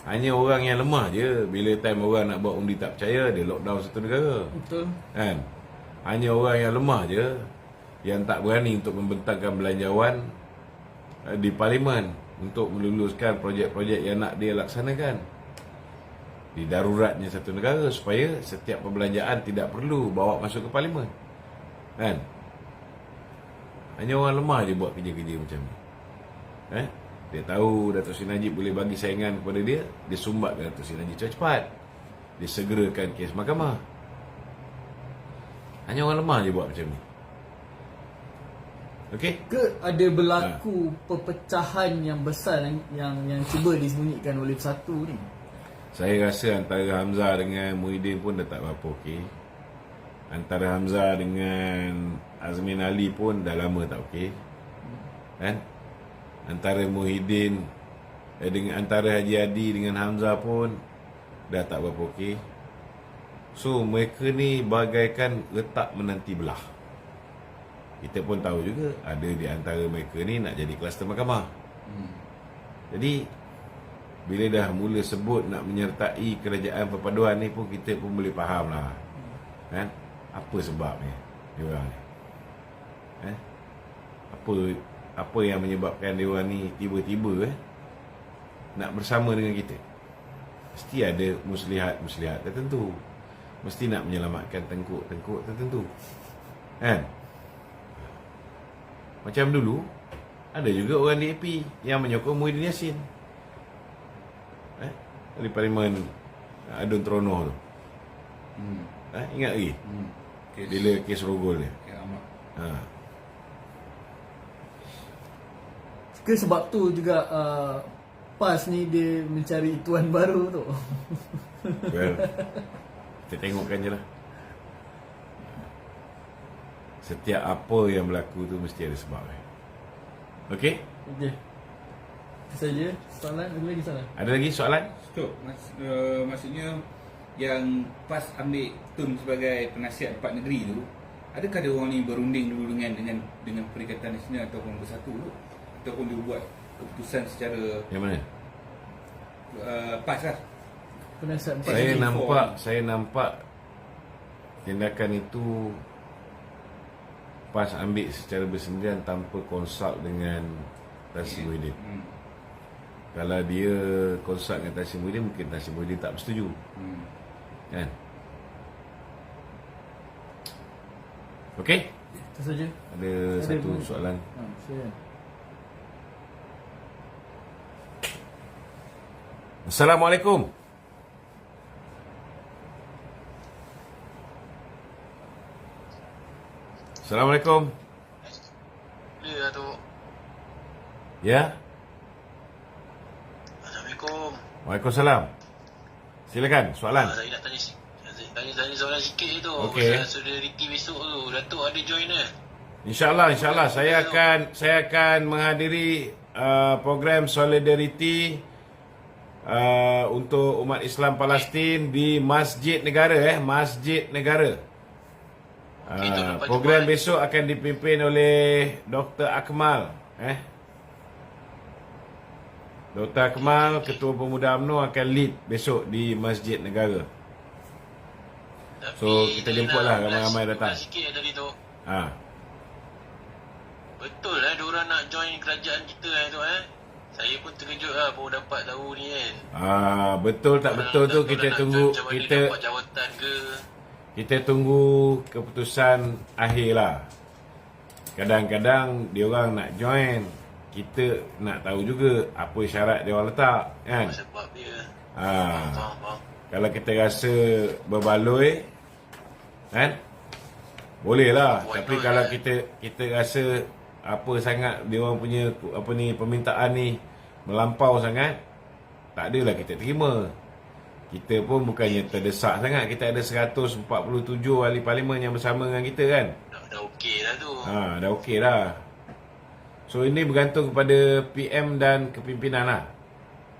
S1: Hanya orang yang lemah je. Bila time orang nak buat undi tak percaya, dia lockdown satu negara.
S2: Betul.
S1: Kan? Hanya orang yang lemah je yang tak berani untuk membentangkan belanjawan di parlimen untuk meluluskan projek-projek yang nak dia laksanakan di daruratnya satu negara, supaya setiap perbelanjaan tidak perlu bawa masuk ke parlimen. Kan? Hanya orang lemah je buat kerja-kerja macam ni. Dia tahu Datuk Seri Najib boleh bagi saingan kepada dia, dia sumbatkan Datuk Seri Najib cepat-cepat. Dia segerakan kes mahkamah. Hanya orang lemah je buat macam ni. Okey?
S2: Ke ada berlaku perpecahan yang besar yang cuba disembunyikan oleh Bersatu ni?
S1: Saya rasa antara Hamzah dengan Muhyiddin pun dah tak berapa okey. Antara Hamzah dengan Azmin Ali pun dah lama tak okey. Kan? Antara Muhyiddin dengan antara Haji Adi dengan Hamzah pun dah tak berapa okey. So mereka ni bagaikan retak menanti belah. Kita pun tahu juga ada di antara mereka ni nak jadi kluster mahkamah. Jadi bila dah mula sebut nak menyertai kerajaan perpaduan ni pun kita pun boleh faham lah. Kan? Apa sebabnya dia orang ni? Apa yang menyebabkan dia orang ni tiba-tiba nak bersama dengan kita? Mesti ada muslihat tertentu. Mesti nak menyelamatkan tengkuk tertentu. Kan? Macam dulu ada juga orang DAP yang menyokong Muhyiddin Yassin. Di parlimen Adun Teronoh tu. Ingat lagi? Bila kes rogol dia.
S2: Ke sebab tu juga PAS ni dia mencari tuan baru tu.
S1: Well, kita tengokkan je lah. Setiap apa yang berlaku tu mesti ada sebab. Okey?
S2: Okey. Itu saja soalan. Ada lagi soalan?
S1: Ada lagi soalan?
S4: Stop. Maksudnya yang PAS ambil Tun sebagai penasihat Empat Negeri tu, adakah dia orang ni berunding dulu dengan Perikatan Nasional ataupun Bersatu tu? Ataupun dia buat keputusan secara
S1: Yang mana?
S4: PAS lah.
S2: Penasihat Empat
S1: Saya
S2: Negeri.
S1: saya nampak tindakan itu PAS ambil secara bersendirian tanpa konsult dengan Tan Sri Muhyiddin. Kalau dia konsult dengan Tan Sri Muhyiddin, mungkin Tan Sri Muhyiddin tak bersetuju. Kan? Okey?
S2: Itu saja.
S1: Ada satu soalan.
S2: Silakan.
S1: Assalamualaikum. Assalamualaikum.
S3: Ya, Datuk.
S1: Ya.
S3: Assalamualaikum.
S1: Waalaikumsalam. Silakan soalan.
S3: Saya nak tanya soalan sikit tu.
S1: Okey.
S3: Pasal solidariti besok tu. Datuk ada join ke?
S1: InsyaAllah saya akan menghadiri program solidariti untuk umat Islam Palestin di Masjid Negara Masjid Negara. Program besok akan dipimpin oleh Dr. Akmal Dr. Akmal, Ketua Pemuda UMNO akan lead besok di Masjid Negara. So kita jemputlah ramai-ramai datang.
S3: Sikit tadi tu. Betul diorang nak join kerajaan kita tu Saya pun terkejut baru dapat tahu ni kan.
S1: Betul tak betul tu kita tunggu,
S3: dapat jawatan ke.
S1: Kita tunggu keputusan akhir lah. Kadang-kadang diorang nak join, kita nak tahu juga apa syarat dia orang letak kan.
S3: Sebab dia.
S1: Faham. Kalau kita rasa berbaloi kan, boleh lah. Tapi kalau kita rasa apa sangat dia orang punya permintaan ni melampau sangat, tak adalah kita terima. Kita pun bukannya terdesak sangat. Kita ada 147 ahli parlimen yang bersama dengan kita kan.
S3: Dah okey dah tu.
S1: Dah okey dah. So ini bergantung kepada PM dan kepimpinan lah.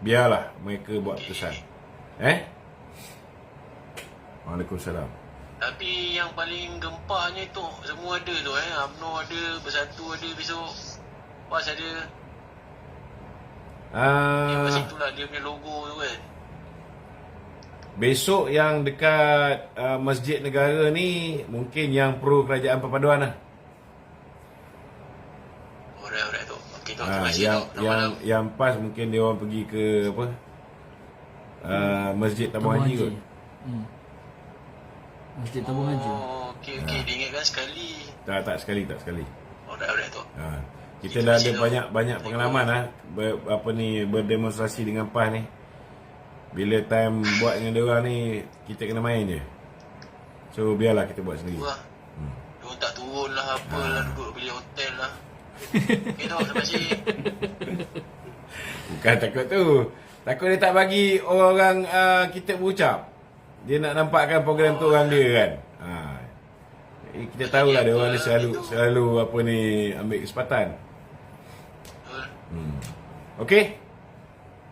S1: Biarlah mereka buat keputusan. Waalaikumsalam.
S3: Tapi yang paling gempanya tu semua ada tu UMNO ada, Bersatu ada besok. PAS ada. Lepas itulah dia punya logo tu kan.
S1: Besok yang dekat Masjid Negara ni mungkin yang pro kerajaan perpaduan lah.
S3: Alright tu. Okey tu, terima kasih tu.
S1: Yang PAS mungkin dia orang pergi ke apa? Masjid Tabung Haji kot.
S2: Masjid Tabung Haji.
S3: Okey dia ingatkan sekali.
S1: Tak sekali.
S3: Alright tu.
S1: Kita dah ada banyak pengalaman berdemonstrasi dengan PAS ni. Bila time buat dengan diorang ni, kita kena main je. So biarlah kita buat sendiri.
S3: Diorang tak turun lah apalah, duduk beli hotel lah. Okay tu, terima kasih.
S1: Bukan takut tu. Takut dia tak bagi orang kita berucap. Dia nak nampakkan program tu orang dia kan. Kita tahulah dia orang ni selalu ambil kesempatan. Okey.